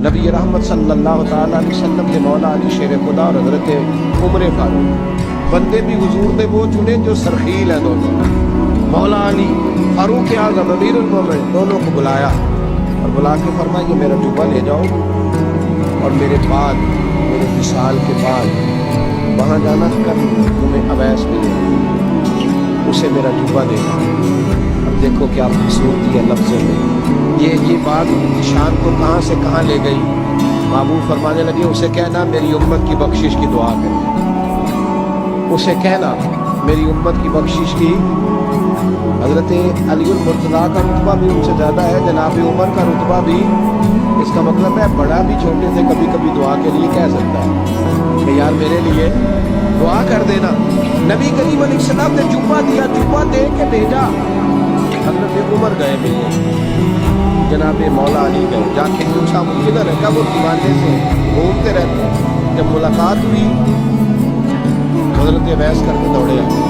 نبی رحمت صلی اللہ تعالیٰ علیہ وسلم نے مولا علی شیر خدا اور حضرت عمر فاروق بندے بھی حضور نے وہ چنے جو سرخیل ہیں دونوں. مولا علی فاروق اعظم امیر المومنین دونوں کو بلایا اور بلا کے فرمایا کہ میرا جبہ لے جاؤ اور میرے بعد میرے وصال کے بعد وہاں جانا کر تمہیں اویس ملے اسے میرا جبہ دینا. اب دیکھو کیا خوبصورتی ہے لفظوں میں. یہ بات شان کو کہاں سے کہاں لے گئی. محبوب فرمانے لگے اسے کہنا میری امت کی بخشش کی دعا کرے. اسے کہنا میری امت کی بخشش کی. حضرت علی المرتضیٰ کا رتبہ بھی ان سے زیادہ ہے. جناب عمر کا رتبہ بھی. اس کا مطلب ہے بڑا بھی چھوٹے سے کبھی کبھی دعا کے لیے کہہ سکتا ہے کہ یار میرے لیے دعا کر دینا. نبی کریم علیہ السلام نے جبہ دیا, جبہ دے کے بھیجا. حضرت عمر گئے ملنے, جناب مولا علی گئے. جا کے پوچھا ممکن ہے کیا وہ دیوانے سے گھومتے رہتے ہیں. جب ملاقات ہوئی حضرت اویس کر کے دوڑے آئے.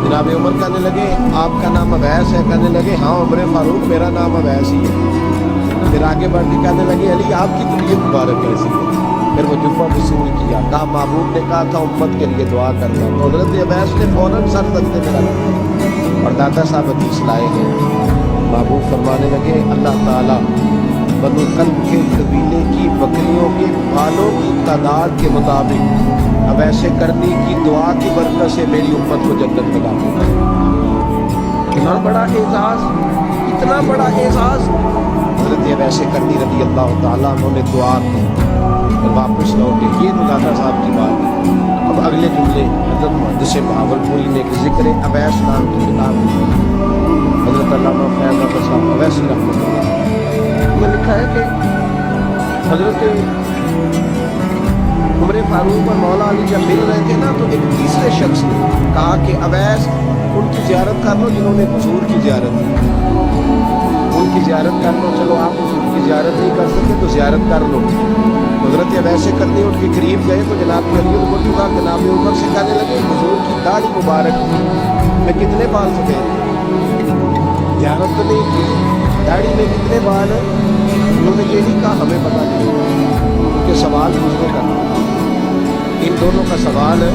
جناب عمر کہنے لگے آپ کا نام اویس ہے؟ کہنے لگے ہاں عمر فاروق میرا نام اویس ہی ہے. پھر آگے بڑھ کے کہنے لگے علی آپ کی طبیعت مبارک کیسی ہے؟ پھر وہ جبہ وصول کیا. کہا محبوب نے کہا تھا امت کے لیے دعا کرنا. تو حضرت اویس نے فوراً سر سجدے میں رکھا اور دادا صاحب حدیث لائے گئے. محبوب فرمانے لگے اللہ تعالیٰ بنو کلب کے قبیلے کی بکریوں کے بالوں کی تعداد کے مطابق اب ایسے کرنی کی دعا کی برکت سے میری امت کو جنت میں داخل کر. اتنا بڑا اعزاز, اتنا بڑا اعزاز. حضرت ویسے کرنی رضی اللہ تعالیٰ انہوں نے دعا کی اور واپس لوٹے. یہ تو دادا صاحب کی بات ہے. اب اگلے جملے حضرت محدث بہاولپوری نے ایک ذکر اویس نام کی کتاب حضرت علامہ فیض احمد صاحب اویسی رحمۃ اللہ میں لکھا ہے کہ حضرت عمر فاروق اور مولا علی جب مل رہے تھے نا تو ایک تیسرے شخص نے کہا کہ اویس ان کی زیارت کر لو جنہوں نے حضور کی زیارت کی. ان کی زیارت کر لو. چلو آپ حضور کی زیارت نہیں کر سکتے تو زیارت کر لو. حضرت ویسے کرنے ان کے قریب گئے تو جناب علی المرتضیٰ جناب عمر سے کہنے لگے حضور کی داڑھی مبارک میں کتنے بال سفید ہیں؟ زیارت تو نہیں کی, داڑھی میں کتنے بال ہیں؟ انہوں نے یہ نہیں کہا ہمیں پتہ نہیں, کیونکہ سوال پوچھنے کا ان دونوں کا سوال ہے.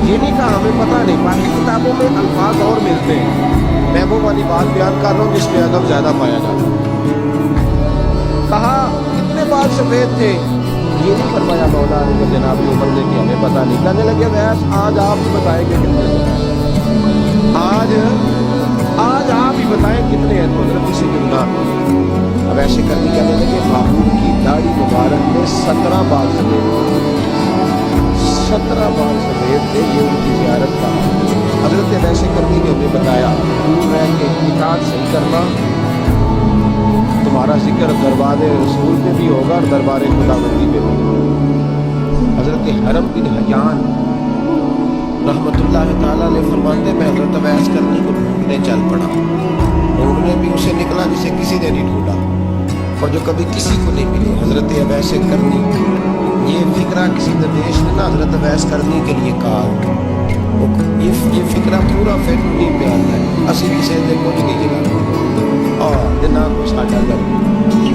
یہ نہیں کہا ہمیں پتہ نہیں. باقی کتابوں میں الفاظ اور ملتے ہیں. میں وہ والی بات بیان کر رہا ہوں جس میں ادب زیادہ پایا جاتا ہے. کہا کتنے بال سفید تھے؟ یہ نہیں فرمایا مولا علی جناب عمر نے کہ ہمیں پتہ نہیں. کہنے لگے ویس آج آپ ہی بتائیں گے کتنے ہیں. آج آپ ہی بتائیں کتنے ہیں. تو حضرت سے جملہ اب ایسے کرنے کہنے لگے محبوب کی داڑھی مبارک میں 17 بال سفید تھے. 17 بال سفید تھے. یہ ان کی زیارت کا حضرت ویسے کرنی نے ہمیں بتایا ہے کہ اطاعت صحیح کرنا تمہارا ذکر دربار رسول میں بھی ہوگا اور دربار خداوندی میں بھی ہوگا. حضرت حرم بن حیان رحمۃ اللہ تعالیٰ نے فرماتے میں حضرت اویس کرنی کو ڈھونڈنے چل پڑا. ڈھونڈنے بھی اسے نکلا جسے کسی نے نہیں ڈھونڈا اور جو کبھی کسی کو نہیں ملی. حضرت اویس کرنی یہ فکرہ کسی درویش نے نا حضرت اویس کرنی کے لیے کہا. یہ فکرہ پورا فیکٹری پہ آتا ہے. اسی کسی نے کچھ نہیں جلانا اور جناب ساڈا گھر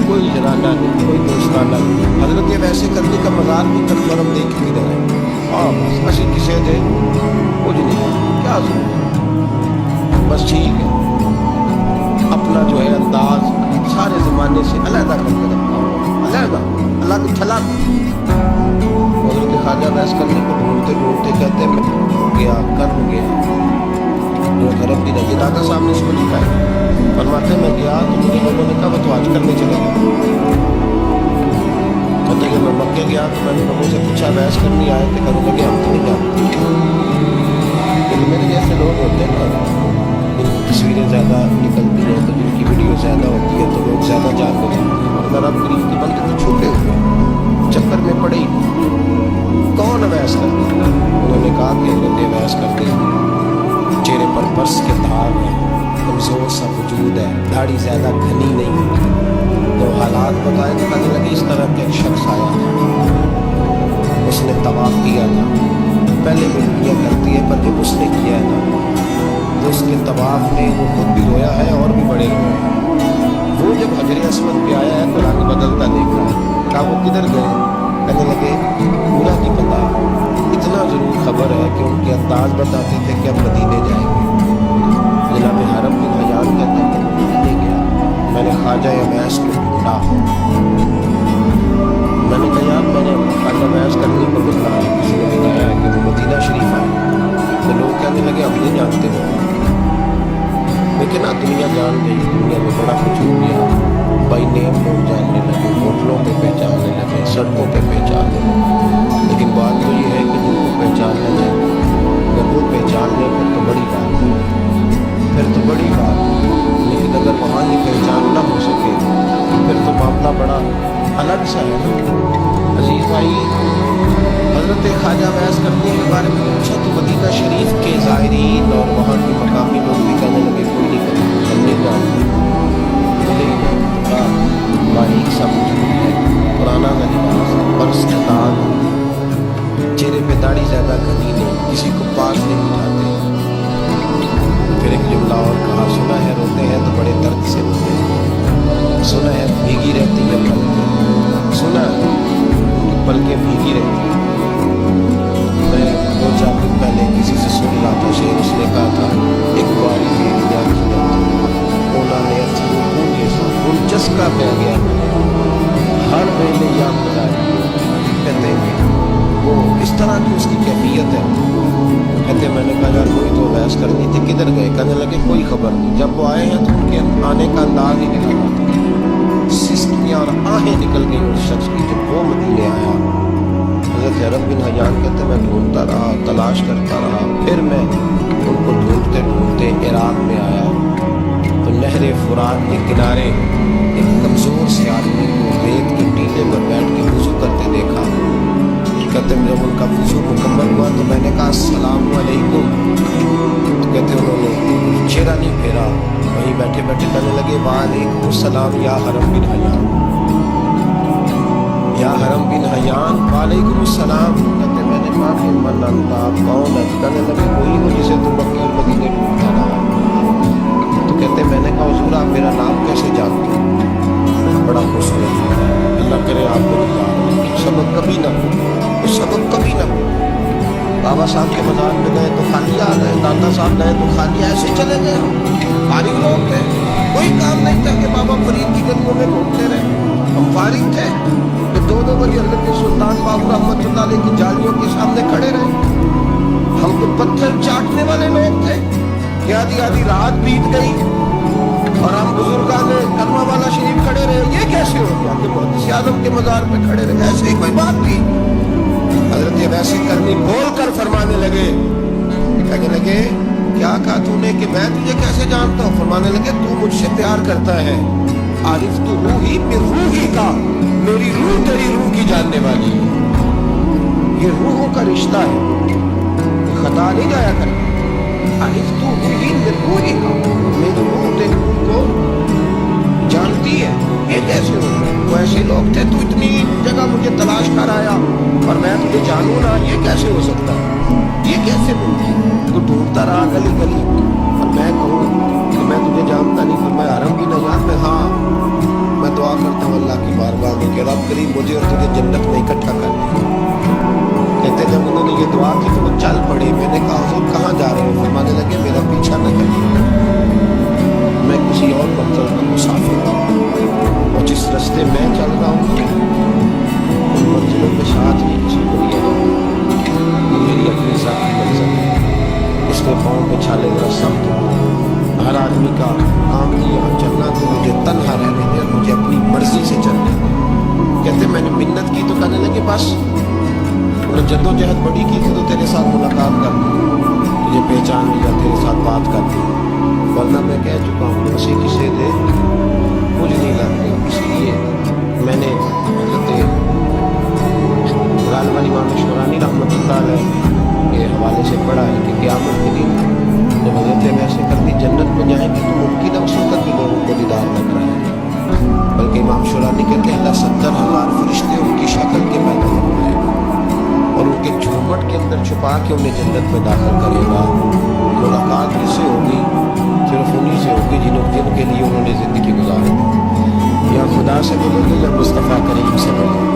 کوئی جنانا نہیں, کوئی دوستانہ نہیں. حضرت ویسے کرنے کا مزار بھی کنفرم نہیں کی رہے. ہاں بس اسی کسی نے کچھ نہیں. کیا ضرورت, بس ٹھیک ہے اپنا جو ہے انداز سارے زمانے سے علیحدہ کر کے رکھا ہوا, علیحدہ اللہ کی چھلا. حضرت خواجہ ویس کرنے کو ڈھونڈتے ڈھونڈتے کہتے میں گیا کر گیا جو طرف بھی رہی. دادا صاحب نے اس کو لکھا ہے. فرماتے میں گیا تو مجھے لوگوں نے کہا وہ تو آج کرنے چلے گئے. کہتے کہ میں مکے گیا تو میں نے لوگوں سے پوچھا ویس کرنی آئے کہ کرنے لگے ہم تو نہیں جانتے. لیکن میرے جیسے لوگ ہوتے ہیں نا جن کی تصویریں زیادہ نکلتی ہیں تو جن کی ویڈیو زیادہ ہوتی ہے تو لوگ زیادہ جاننے لگتے ہیں. اور اگر آپ قریب کے بندے تو چھوٹے ہوئے چکر میں پڑے ہی کون ویس کرتے ہیں. انہوں نے کہا کہ حضرت ویس کرتے چہرے پر برس کے داغ ہیں, کمزور سا وجود ہے, داڑھی زیادہ گھنی نہیں. تو حالات بتائے تو کہنے لگے اس طرح کا ایک شخص آیا تھا, اس نے طواف کیا تھا. پہلے بھی دنیا کرتی ہے پر جب اس نے کیا ہے نا تو اس کے طواف نے وہ خود بھی رویا ہے اور بھی بڑے روئے ہیں. وہ جب حجر اسود پہ آیا ہے تو رنگ بدلتا دیکھ رہا ہے. कहा वो किधर गए? कहने लगे पूरा नहीं पता, इतना ज़रूर खबर है कि उनके अंदाज बताते थे कि अब मदीने जाएंगे। जनाब हरम बिन हयान कहते हैं कि मदीने गया, मैंने ख्वाजा अवैस को ढूंढा। मैंने कहा यार मैंने ख्वाजा अवैस करने को मिला है, किसी ने बताया है कि वो मदीना शरीफ आए। तो लोग कहने लगे हम नहीं जानते हो, लेकिन ना दुनिया जान गई, दुनिया में बड़ा कुछ हो गया। बाई नेम लोग जानने लगे, होटलों पे पहचानने लगे, सड़कों पे पहचानने लगे। लेकिन बात तो ये है कि जिनको पहचानने लगे, अगर वो पहचान लें फिर तो बड़ी बात है, फिर तो बड़ी बात। लेकिन अगर वहाँ ही पहचान ना हो सके फिर तो मामला बड़ा अलग सा है ना। अजीज भाई, हज़रत ख्वाजा अवैस करने के बारे में पूछा तो मदीना शरीफ के ज़ाहिरीन और वहाँ के मकामी लोग भी कहने लगे कोई नहीं करता, हम नहीं जानते, मिले ही नहीं। बारीक सा वजूद है, पुराना सा लिबास, पर्स का दाग, चेहरे पे दाढ़ी ज़्यादा घनी नहीं, किसी को पास नहीं उठाते। फिर एक जुमला और कहा, सुना है रोते हैं तो बड़े दर्द से रोते हैं, सुना है भीगी रहती है पलकें, सुना है कि पलकें भीगी रहती हैं। मैं 2-4 दिन पहले किसी से सुन रहा था शेर, उसने कहा था एक बारी चस्का पै गया हर वेले याद बताई। कहते हैं वो इस तरह की उसकी कैफियत है। कहते मैंने कहा यार कोई तो अवैस करनी थी, किधर गए? कहने लगे कोई खबर नहीं। जब वो आए हैं तो उनके आने का अंदाज ही नहीं लगा था, सिस्कियाँ और आहें निकल गई उस शख्स की जब वो मदीने आया। हज़रत हरम बिन हयान कहते मैं ढूंढता रहा, तलाश करता रहा, फिर मैं उनको ढूंढते ढूंढते इराक में आया तो नहर फुरात के किनारे एक कमज़ोर से आदमी को रेत के टीले पर बैठ के वज़ू करते देखा। कहते जब उनका वज़ू मुकम्मल हुआ तो मैंने कहा अस्सलाम वालेकुम। तो कहते उन्होंने चेहरा नहीं फेरा, वहीं बैठे बैठे कहने लगे वालेकुम सलाम या हरम बिन हयान, या हरम बिन हयान वालेकुम सलाम। कहते मैंने कहा कि मन अंता कौन है? कहने लगे वही हो जिसे तुम मक्के और मदीने ढूंढता रहा। तो कहते मैंने कहा हुज़ूर आप मेरा नाम कैसे जानते हो? बड़ा खुश हुआ, अल्लाह करे आपको सबक कभी ना हो, सबक कभी ना हो। बाबा साहब के मज़ार में गए तो खाली आ गए, दादा साहब गए तो खाली ऐसे चले गए। फारिग लोग थे, कोई काम नहीं था कि बाबा फरीद की गलियों में घूमते रहे। हम फारिग थे कि 2-2 बजे हज़रत सुल्तान बाबू रहमतुल्लाह अलैह की जालियों के सामने खड़े रहे। हम तो पत्थर चाटने वाले लोग थे कि आधी रात बीत गई और हम बुजुर्गान कलमा वाला शरीफ खड़े रहे। ये कैसे हो गया कि मुहद्दिस आज़म के मज़ार पे खड़े रहे? ऐसे ही कोई बात थी? हज़रत वैसी करनी बोल कर फरमाने लगे, कहने लगे क्या कहा तूने कि मैं तुझे कैसे जानता हूँ? फरमाने लगे तू मुझसे प्यार करता है, आरिफ तू रूही में रूही का, मेरी रूह तेरी रूह की जानने वाली है। ये रूहों का रिश्ता है, खता नहीं जाया करता। आरिफ तू रूही में रूही का, मेरी रूह तेरी रूह को जानती है। ये कैसे हो गया? वो ऐसे लोग थे, तू इतनी जगह मुझे तलाश कर आया और मैं तुझे जानूँ ना, ये कैसे हो सकता है? ये कैसे मुमकिन? तू ढूंढता रहा गली गली और मैं कहूँ कि मैं तुझे जानता नहीं। फिर मैं हरम बिन हयान में, हाँ मैं दुआ करता हूँ अल्लाह की बारगाह में कि रब करीब मुझे और तुझे जन्नत में इकट्ठा कर दे। कहते जब उन्होंने ये दुआ की तो वो चल पड़े। मैंने कहा हुज़ूर कहाँ जा रहे हो? फरमाने लगे मेरा पीछा न करिए, मैं किसी और मंज़िल का मुसाफिर हूँ और जिस रास्ते मैं चल रहा हूँ उन मंजिलों के साथ ही किसी को ये मेरी अपनी साथी मंजिल है। इसके पाँव पे छाले मेरा सख्त हर आदमी का काम नहीं यहाँ चलना, तो मुझे तन्हा रहने दे, मुझे अपनी मर्जी से चलने दे। कहते मैंने मिन्नत की तो कहने लगे बस, और जद्दोजहद बड़ी की थी तो तेरे साथ मुलाकात कर दी, तुझे पहचान लिया, तेरे साथ बात कर दी, वरना मैं कह चुका हूँ किसी किसे दे कुछ नहीं लगते। इसलिए मैंने गालिबा इमाम शुरानी रहमतुल्लाह अलैह के हवाले से पढ़ा है कि क़यामत के दिन जब हज़रत वैसे करती जन्नत में जाएंगे तो मुमकिन है उस वक़्त भी लोगों को दीदार न कराएंगे, बल्कि इमाम शुरानी कहते हैं अल्लाह 70,000 फरिश्ते उनकी शक्ल के पैदा करवाएगा और उनके झूमट के अंदर छुपा के उन्हें जन्नत में दाखिल करेगा। मुलाकात किससे होगी? सिर्फ उन्हीं से होगी जिनके लिए उन्होंने ज़िंदगी गुजारी। या खुदा से मिलोगे या मुस्तफ़ा करीम से मिलोगे।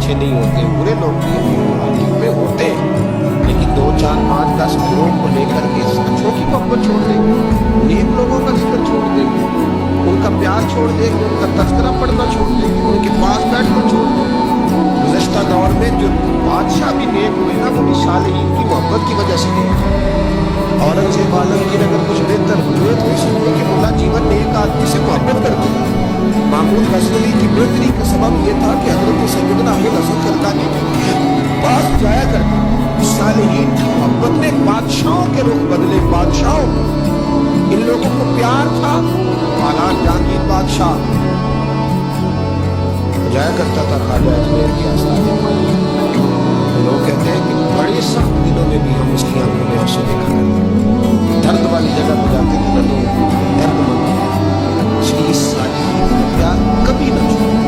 अच्छे नहीं होते, बुरे लोग भी में होते हैं, लेकिन 2, 4, 5, 10 लोगों को लेकर के अच्छों की मोहब्बत छोड़ देंगे, नेक लोगों का जिक्र छोड़ देंगे, उनका प्यार छोड़ देंगे, उनका तस्करा पढ़ना छोड़ देंगे, उनके पास बैठना छोड़ देंगे। गुज़श्ता दौर में जो बादशाह भी नेक हुए ना, वो भी सालिहीन की मोहब्बत की वजह से नेक हुए। औरंगज़ेब आलमगीर अगर कुछ बेहतर हुए तो इसलिए कि मुल्ला जीवन नेक आदमी से मोहब्बत करते थे। महमूद गज़नवी की बेहतरी का सबब ये था कि हज़रत सैयदना अली हसन करदानी के पास जाया करते। सालिहीन की मोहब्बत ने बादशाहों के रुख बदले, बादशाहों इन लोगों को प्यार था। हालात जहांगीर बादशाह जाया करता था ख्वाजा अजमेर के आस्थाने पर। लोग कहते हैं कि बड़े सख्त दिनों में भी हम उसकी आंखों में आंसू देखा करते, दर्द वाली जगह पर जाते थे तो दर्द मंद। इसलिए इस सालिहीन का प्यार कभी ना छोड़ो,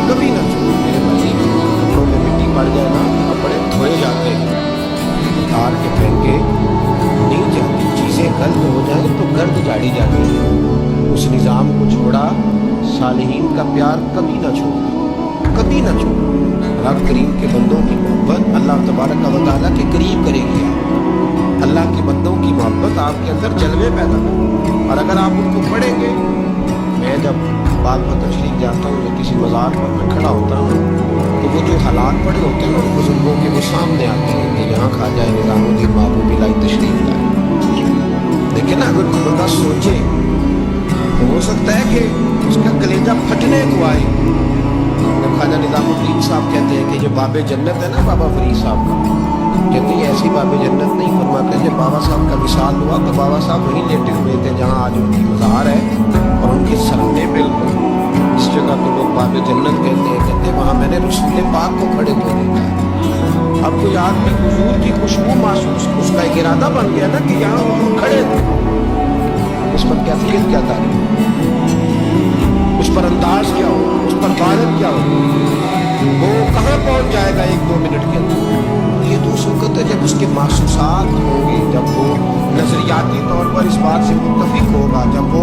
कभी ना छोड़ो मेरे भाई। कपड़ों में मिट्टी पड़ जाए ना, कपड़े धोए जाते हैं, उतार के पहन के नहीं जाती। चीज़ें गलत हो जाए तो गर्द झाड़ी जाती है। उस निज़ाम को छोड़ा, सालिहीन का प्यार कभी ना छोड़ो, कभी ना छोड़ो। रब करीम के बंदों की मोहब्बत अल्लाह तबारक व तआला के करीब करेगी। अल्लाह के बंदों की मोहब्बत आपके अंदर जलवे पैदा करेगी। और अगर आप उनको पढ़ेंगे, मैं जब बाग पर तशरीफ जाता हूँ या किसी मज़ार पर मैं खड़ा होता हूँ तो वो जो हालात पड़े होते हैं उन बुजुर्गों के वो सामने आते हैं कि यहाँ ख्वाजा निज़ामुद्दीन महबूबी लाई तशरीफ लाए। लेकिन अगर कोई बंदा सोचे तो हो सकता है कि उसका कलेजा फटने को आए। ख्वाजा निज़ामुद्दीन साहब कहते हैं कि जो बाबे जन्नत है ना, बाबा फरीद साहब का, कहते हैं ऐसी बाबे जन्नत नहीं फरमाते। जब बाबा साहब का विसाल हुआ तो बाबा साहब वहीं लेटे हुए थे जहाँ आज उनकी मज़ार है, और उनके सराहने बिल्कुल इस जगह को लोग बाबे जन्नत कहते हैं। कहते हैं वहाँ मैंने रसूल पाक को खड़े को देखा है। अब कोई आदमी हुजूर की खुशबू महसूस, उसका एक इरादा बन गया ना कि यहाँ हुजूर खड़े थे, उस पर कैफियत क्या तारीफ, उस पर अंदाज क्या हो, उस पर बादल क्या हो, वो कहाँ पहुँच जाएगा 1-2 मिनट के अंदर। ये तो उस वक्त है जब उसके महसूसात होंगे, जब वो नज़रियाती तौर पर इस बात से मुत्तफिक होगा, जब वो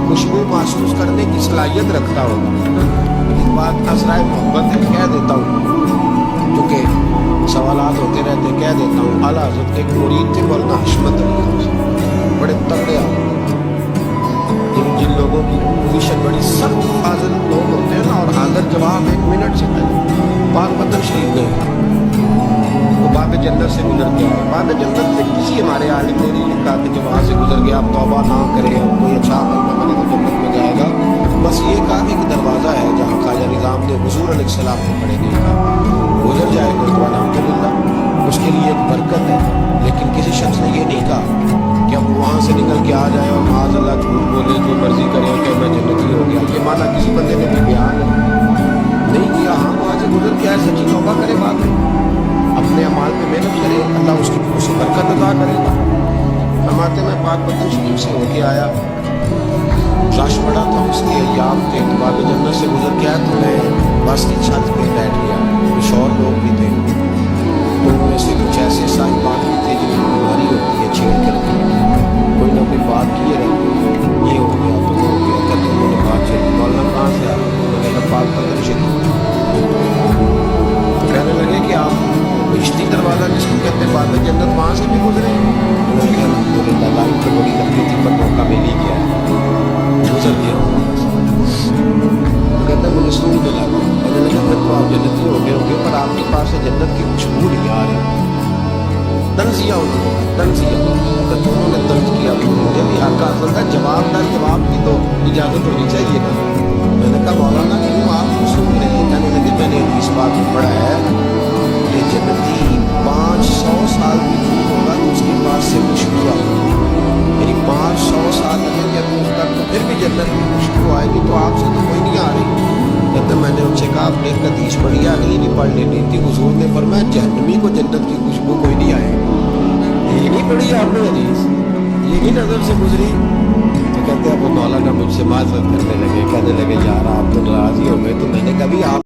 खुशबू महसूस करने की सलाहियत रखता होगा। एक बात नजराए मोहब्बत है, कह देता हूँ, क्योंकि सवालात होते रहते, कह देता हूँ। आला हज़रत के एक मुरीद थे मौलाना हशमत अली, बड़े तगड़े आदमी, जिन लोगों की पोजीशन बड़ी सख्त फाजिल लोग होते हैं ना, और हाजिर जवाब 1 मिनट से पहले पाक पतन शरीफ गए, वो बाब जन्नत से गुजर के आए। बाब जन्नत से किसी हमारे आलिम ने नहीं लिखा कि जो वहाँ से गुजर गया आप तौबा ना करें, अब कोई अच्छा अमल न करे तो जन्नत में जाएगा। बस ये कहा कि एक दरवाज़ा है जहाँ ख्वाजा निज़ाम ने हुजूर अलैहिस्सलाम को खड़े देखा, गुजर जाएगा तो अल्हम्दुलिल्लाह, उसके लिए एक बरकत है। लेकिन किसी शख्स ने ये नहीं कहा कि अब वहाँ से निकल के आ जाए और माज़अल्लाह झूठ बोले, जो मर्जी करे कि मैं जन्नती हो गया। ये माना किसी बंदे ने भी बयान नहीं किया। हाँ, वहाँ से गुजर के आए, सच्ची तौबा करे, बाद में अपने अमाल पे मेहनत करे, अल्लाह उसकी उसे बरकत अदा करेगा। फरमाते मैं पाक पतन शरीफ से होके आया, रश पड़ा था, उसके अय्याम थे, तो बाब जन्नत से गुजर के आया तो मैं बस की छत पे बैठ गया। कुछ और लोग भी थे, तो उनमें से कुछ ऐसे साहिबान भी थे जिनकी बीमारी होती है छेड़ करके, कोई ना कोई बात किए रहते, ये हो गया तो वो हो गया, कहते उन्होंने बात छेड़ी। मौलाना कहाँ से आए? मैंने कहा पाक पतन शरीफ। कहने लगे कि आप बहिश्ती दरवाज़ा जिसको कहते हैं बाब जन्नत, वहाँ से भी गुजरे? उन्होंने कहा अल्हम्दुलिल्लाह, लाइन तो बड़ी लंबी थी पर मौका मिल ही गया, गुजर गया। तो कहता मुझे सूर मिला। मैंने लगा फिर तो आप जन्नती हो गए होंगे, पर आपके पास से जन्नत की खुशबू नहीं आ रही। तंजिया उन्होंने तंजिया, अगर दोनों ने तंज किया तो मुझे भी हक हासिल था। जवाबदार जवाब की तो इजाज़त होनी चाहिए ना। मैंने कहा मौलाना क्यों आप सुन रहे हैं? कहने लगे मैंने इस बात में पढ़ा है कि जन्नती 500 साल भी दूर होगा तो उसके पास से खुशबू आएगी, यानी 500 साल लगेंगे दूर तक तो फिर भी जन्नत की खुशबू आएगी, तो आपसे तो कोई नहीं आ रही। कहते मैंने उनसे कहा आपने एक हदीस पढ़ी, अगली नहीं पढ़ लेनी थी। हुजूर ने फरमाया जहन्नमी को जन्नत की खुशबू कोई नहीं आएगी। ये नहीं पढ़ी आपने हदीस, ये नहीं नज़र से गुजरी? तो कहते हैं वो मौलाना मुझसे माजरत करने लगे, कहने लगे यार आप तो नाराज़ ही हो गए। तो मैंने कहा भी आप